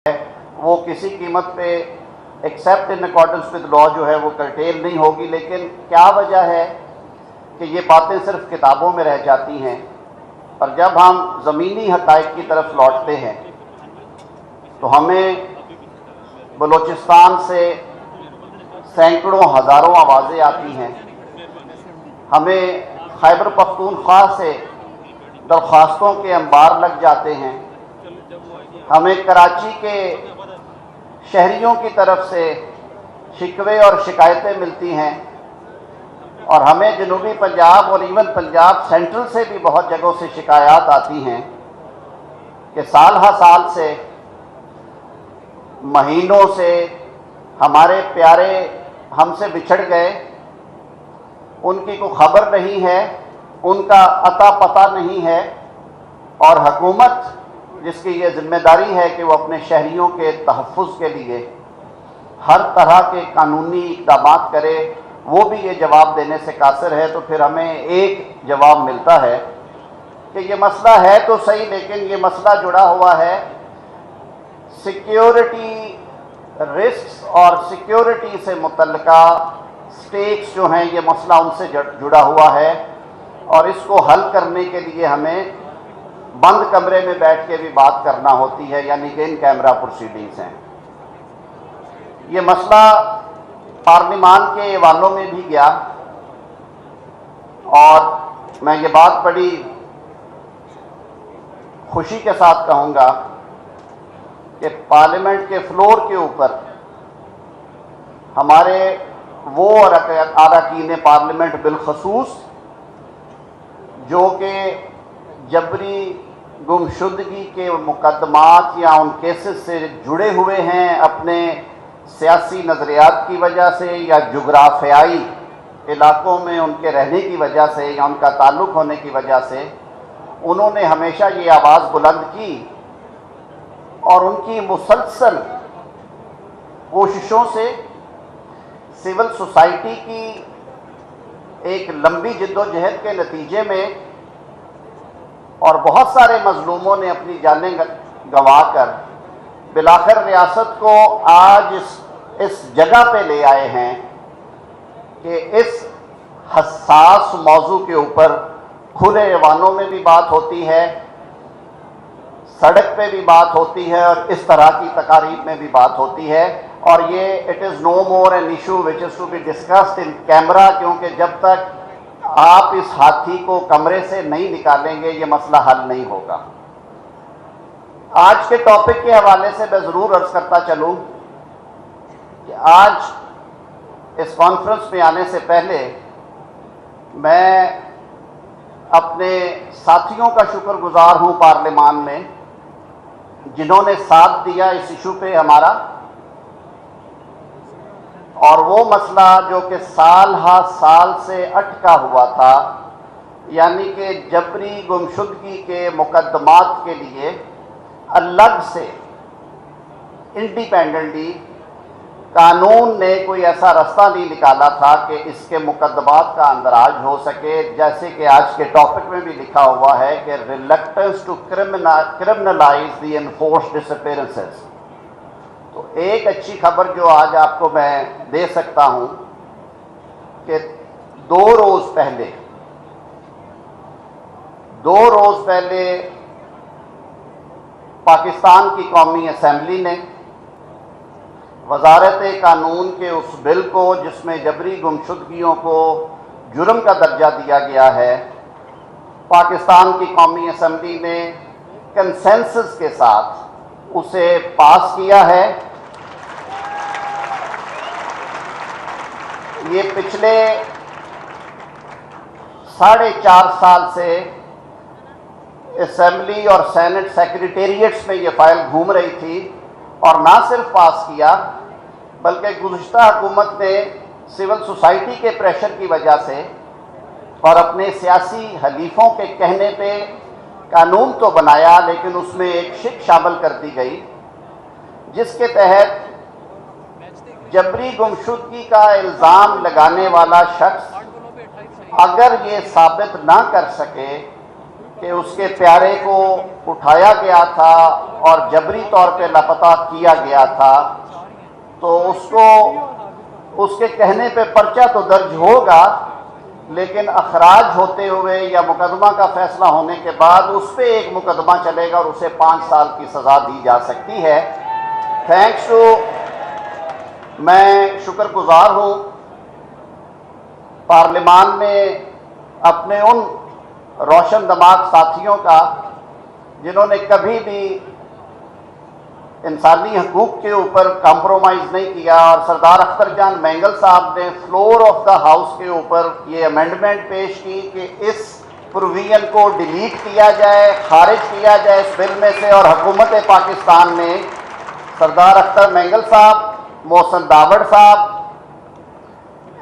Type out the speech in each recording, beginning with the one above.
وہ کسی قیمت پہ accept in accordance with law جو ہے وہ کرٹیل نہیں ہوگی، لیکن کیا وجہ ہے کہ یہ باتیں صرف کتابوں میں رہ جاتی ہیں اور جب ہم زمینی حقائق کی طرف لوٹتے ہیں تو ہمیں بلوچستان سے سینکڑوں ہزاروں آوازیں آتی ہیں، ہمیں خیبر پختونخوا سے درخواستوں کے انبار لگ جاتے ہیں، ہمیں کراچی کے شہریوں کی طرف سے شکوے اور شکایتیں ملتی ہیں، اور ہمیں جنوبی پنجاب اور ایون پنجاب سینٹرل سے بھی بہت جگہوں سے شکایات آتی ہیں کہ سال ہر سال سے مہینوں سے ہمارے پیارے ہم سے بچھڑ گئے، ان کی کوئی خبر نہیں ہے، ان کا اتا پتہ نہیں ہے، اور حکومت جس کی یہ ذمہ داری ہے کہ وہ اپنے شہریوں کے تحفظ کے لیے ہر طرح کے قانونی اقدامات کرے، وہ بھی یہ جواب دینے سے قاصر ہے۔ تو پھر ہمیں ایک جواب ملتا ہے کہ یہ مسئلہ ہے تو صحیح، لیکن یہ مسئلہ جڑا ہوا ہے سیکیورٹی رسکس اور سیکیورٹی سے متعلقہ سٹیکس جو ہیں، یہ مسئلہ ان سے جڑا ہوا ہے، اور اس کو حل کرنے کے لیے ہمیں بند کمرے میں بیٹھ کے بھی بات کرنا ہوتی ہے، یعنی کہ ان کیمرہ پروسیڈنگز ہیں۔ یہ مسئلہ پارلیمان کے ایوانوں میں بھی گیا، اور میں یہ بات بڑی خوشی کے ساتھ کہوں گا کہ پارلیمنٹ کے فلور کے اوپر ہمارے وہ اراکین پارلیمنٹ بالخصوص جو کہ جبری گمشدگی کے مقدمات یا ان کیسز سے جڑے ہوئے ہیں اپنے سیاسی نظریات کی وجہ سے یا جغرافیائی علاقوں میں ان کے رہنے کی وجہ سے یا ان کا تعلق ہونے کی وجہ سے، انہوں نے ہمیشہ یہ آواز بلند کی، اور ان کی مسلسل کوششوں سے سول سوسائٹی کی ایک لمبی جد و جہد کے نتیجے میں، اور بہت سارے مظلوموں نے اپنی جانیں گنوا کر بالآخر ریاست کو آج اس جگہ پہ لے آئے ہیں کہ اس حساس موضوع کے اوپر کھلے ایوانوں میں بھی بات ہوتی ہے، سڑک پہ بھی بات ہوتی ہے، اور اس طرح کی تقاریب میں بھی بات ہوتی ہے، اور یہ it is no more an issue which is to be discussed in camera, کیونکہ جب تک آپ اس ہاتھی کو کمرے سے نہیں نکالیں گے یہ مسئلہ حل نہیں ہوگا۔ آج کے ٹاپک کے حوالے سے میں ضرور عرض کرتا چلوں کہ آج اس کانفرنس میں آنے سے پہلے میں اپنے ساتھیوں کا شکر گزار ہوں پارلیمان میں، جنہوں نے ساتھ دیا اس ایشو پہ ہمارا، اور وہ مسئلہ جو کہ سال ہر سال سے اٹکا ہوا تھا، یعنی کہ جبری گمشدگی کے مقدمات کے لیے الگ سے انڈیپینڈنٹلی قانون نے کوئی ایسا رستہ نہیں نکالا تھا کہ اس کے مقدمات کا اندراج ہو سکے، جیسے کہ آج کے ٹاپک میں بھی لکھا ہوا ہے کہ reluctance to criminalize the enforced disappearances. تو ایک اچھی خبر جو آج آپ کو میں دے سکتا ہوں کہ دو روز پہلے پاکستان کی قومی اسمبلی نے وزارت قانون کے اس بل کو جس میں جبری گمشدگیوں کو جرم کا درجہ دیا گیا ہے، پاکستان کی قومی اسمبلی نے کنسنسس کے ساتھ اسے پاس کیا ہے۔ یہ پچھلے 4.5 سال سے اسمبلی اور سینٹ سیکریٹریٹس میں یہ فائل گھوم رہی تھی، اور نہ صرف پاس کیا بلکہ گزشتہ حکومت نے سول سوسائٹی کے پریشر کی وجہ سے اور اپنے سیاسی حلیفوں کے کہنے پہ قانون تو بنایا، لیکن اس میں ایک شق شامل کر دی گئی جس کے تحت جبری گمشدگی کا الزام لگانے والا شخص اگر یہ ثابت نہ کر سکے کہ اس کے پیارے کو اٹھایا گیا تھا اور جبری طور پہ لاپتہ کیا گیا تھا، تو اس کے کہنے پہ پرچہ تو درج ہوگا، لیکن اخراج ہوتے ہوئے یا مقدمہ کا فیصلہ ہونے کے بعد اس پہ ایک مقدمہ چلے گا اور اسے 5 سال کی سزا دی جا سکتی ہے۔ تھینکس ٹو، میں شکر گزار ہوں پارلیمان میں اپنے ان روشن دماغ ساتھیوں کا جنہوں نے کبھی بھی انسانی حقوق کے اوپر کمپرومائز نہیں کیا، اور سردار اختر جان مینگل صاحب نے فلور آف دا ہاؤس کے اوپر یہ امینڈمنٹ پیش کی کہ اس پروویژن کو ڈیلیٹ کیا جائے، خارج کیا جائے اس بل میں سے، اور حکومت پاکستان نے سردار اختر مینگل صاحب، محسن داوڑ صاحب،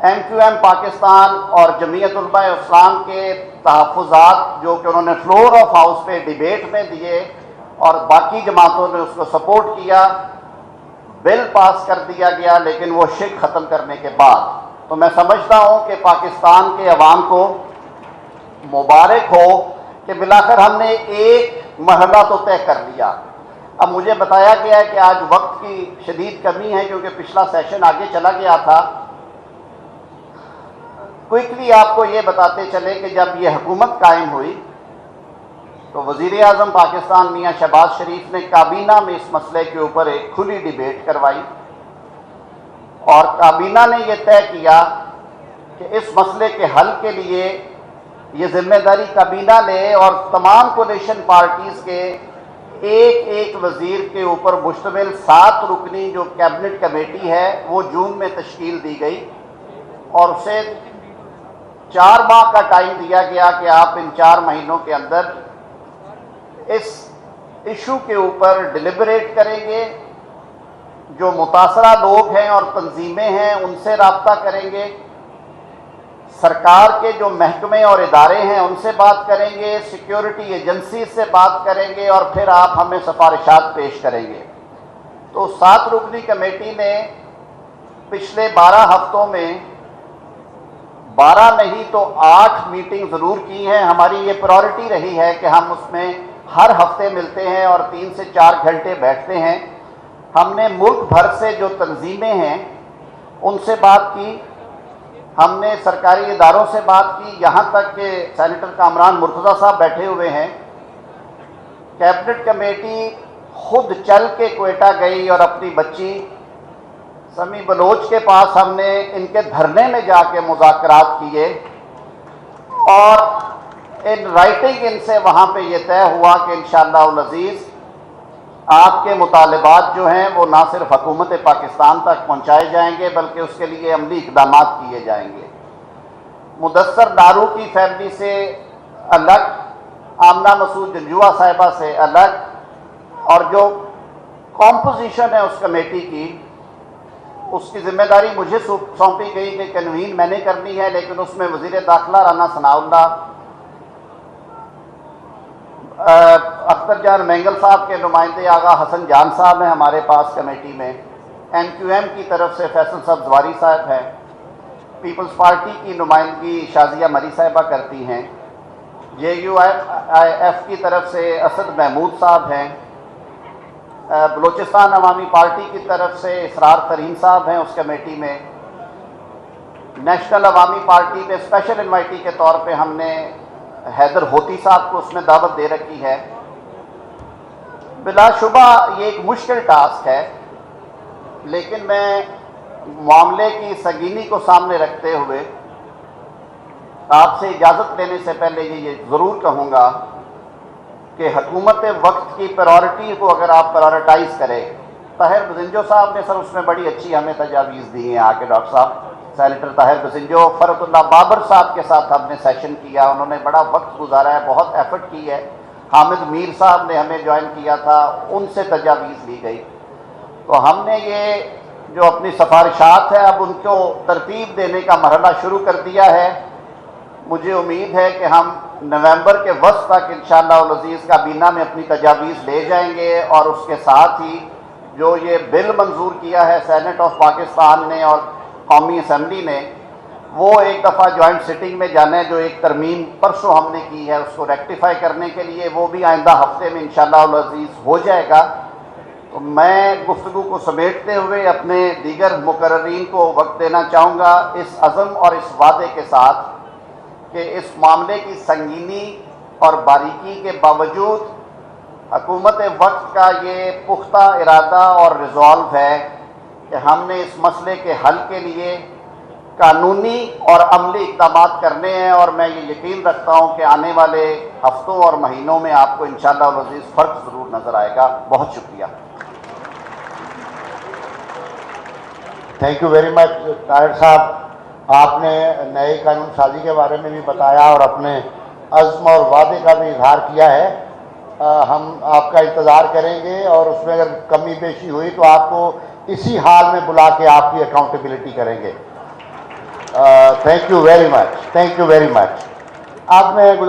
MQM پاکستان اور جمعیت علماء اسلام کے تحفظات جو کہ انہوں نے فلور آف ہاؤس پہ ڈیبیٹ میں دیے اور باقی جماعتوں نے اس کو سپورٹ کیا، بل پاس کر دیا گیا، لیکن وہ شک ختم کرنے کے بعد۔ تو میں سمجھتا ہوں کہ پاکستان کے عوام کو مبارک ہو کہ بالآخر ہم نے ایک مرحلہ تو طے کر لیا۔ اب مجھے بتایا گیا ہے کہ آج وقت کی شدید کمی ہے کیونکہ پچھلا سیشن آگے چلا گیا تھا۔ کوئکلی آپ کو یہ بتاتے چلے کہ جب یہ حکومت قائم ہوئی تو وزیر اعظم پاکستان میاں شہباز شریف نے کابینہ میں اس مسئلے کے اوپر ایک کھلی ڈیبیٹ کروائی، اور کابینہ نے یہ طے کیا کہ اس مسئلے کے حل کے لیے یہ ذمہ داری کابینہ لے، اور تمام کولیشن پارٹیز کے ایک وزیر کے اوپر مشتمل 7 رکنی جو کیبنٹ کمیٹی ہے وہ جون میں تشکیل دی گئی، اور اسے 4 ماہ کا ٹائم دیا گیا کہ آپ ان 4 مہینوں کے اندر اس ایشو کے اوپر ڈیلیبریٹ کریں گے، جو متاثرہ لوگ ہیں اور تنظیمیں ہیں ان سے رابطہ کریں گے، سرکار کے جو محکمے اور ادارے ہیں ان سے بات کریں گے، سیکیورٹی ایجنسی سے بات کریں گے، اور پھر آپ ہمیں سفارشات پیش کریں گے۔ تو 7 رکنی کمیٹی نے پچھلے 12 ہفتوں میں 12 نہیں تو 8 میٹنگ ضرور کی ہیں۔ ہماری یہ پرائورٹی رہی ہے کہ ہم اس میں ہر ہفتے ملتے ہیں اور 3 سے 4 گھنٹے بیٹھتے ہیں۔ ہم نے ملک بھر سے جو تنظیمیں ہیں ان سے بات کی، ہم نے سرکاری اداروں سے بات کی، یہاں تک کہ سینیٹر کامران مرتضیٰ صاحب بیٹھے ہوئے ہیں۔ کیبنٹ کمیٹی خود چل کے کوئٹہ گئی اور اپنی بچی سمی بلوچ کے پاس ہم نے ان کے دھرنے میں جا کے مذاکرات کیے، اور ان رائٹنگ ان سے وہاں پہ یہ طے ہوا کہ انشاءاللہ العزیز آپ کے مطالبات جو ہیں وہ نہ صرف حکومت پاکستان تک پہنچائے جائیں گے بلکہ اس کے لیے عملی اقدامات کیے جائیں گے۔ مدثر نارو کی فیملی سے الگ، آمنہ مسعود جنجوعہ صاحبہ سے الگ، اور جو کمپوزیشن ہے اس کمیٹی کی اس کی ذمہ داری مجھے سونپی گئی کہ کنوین میں نے کرنی ہے، لیکن اس میں وزیر داخلہ رانا ثناء اللہ، اختر جان مینگل صاحب کے نمائندے آغا حسن جان صاحب ہیں ہمارے پاس کمیٹی میں، MQM کی طرف سے فیصل صاحب زواری صاحب ہیں، پیپلز پارٹی کی نمائندگی شازیہ مری صاحبہ کرتی ہیں، JUIF کی طرف سے اسد محمود صاحب ہیں، بلوچستان عوامی پارٹی کی طرف سے اسرار ترین صاحب ہیں اس کمیٹی میں، نیشنل عوامی پارٹی میں اسپیشل انوائٹی کے طور پہ ہم نے حیدر ہوتی صاحب کو اس میں دعوت دے رکھی ہے۔ بلا شبہ یہ ایک مشکل ٹاسک ہے، لیکن میں معاملے کی سنگینی کو سامنے رکھتے ہوئے آپ سے اجازت لینے سے پہلے یہ ضرور کہوں گا کہ حکومت وقت کی پرائورٹی کو اگر آپ پرائورٹائز کریں، طاہر بزنجو صاحب نے سر اس میں بڑی اچھی ہمیں تجاویز دی ہیں، آ کے ڈاکٹر صاحب سینیٹر طاہر بزنجو، فرت اللہ بابر صاحب کے ساتھ ہم نے سیشن کیا، انہوں نے بڑا وقت گزارا ہے، بہت ایفرٹ کی ہے، حامد میر صاحب نے ہمیں جوائن کیا تھا، ان سے تجاویز لی گئی۔ تو ہم نے یہ جو اپنی سفارشات ہے اب ان کو ترتیب دینے کا مرحلہ شروع کر دیا ہے۔ مجھے امید ہے کہ ہم نومبر کے وسط تک انشاءاللہ العزیز کابینہ میں اپنی تجاویز لے جائیں گے، اور اس کے ساتھ ہی جو یہ بل منظور کیا ہے سینٹ آف پاکستان نے اور قومی اسمبلی نے، وہ ایک دفعہ جوائنٹ سٹنگ میں جانا ہے، جو ایک ترمیم پرسوں ہم نے کی ہے اس کو ریکٹیفائی کرنے کے لیے، وہ بھی آئندہ ہفتے میں انشاءاللہ العزیز ہو جائے گا۔ تو میں گفتگو کو سمیٹتے ہوئے اپنے دیگر مقررین کو وقت دینا چاہوں گا اس عزم اور اس وعدے کے ساتھ کہ اس معاملے کی سنگینی اور باریکی کے باوجود حکومت وقت کا یہ پختہ ارادہ اور ریزالو ہے کہ ہم نے اس مسئلے کے حل کے لیے قانونی اور عملی اقدامات کرنے ہیں، اور میں یہ یقین رکھتا ہوں کہ آنے والے ہفتوں اور مہینوں میں آپ کو انشاءاللہ العزیز فرق ضرور نظر آئے گا۔ بہت شکریہ۔ Thank you very much Tahir صاحب، آپ نے نئے قانون سازی کے بارے میں بھی بتایا اور اپنے عزم اور وعدے کا بھی اظہار کیا ہے۔ ہم آپ کا انتظار کریں گے اور اس میں اگر کمی بیشی ہوئی تو آپ کو اسی حال میں بلا کے آپ کی اکاؤنٹیبلٹی کریں گے۔ Thank you very much, thank you very much. اب میں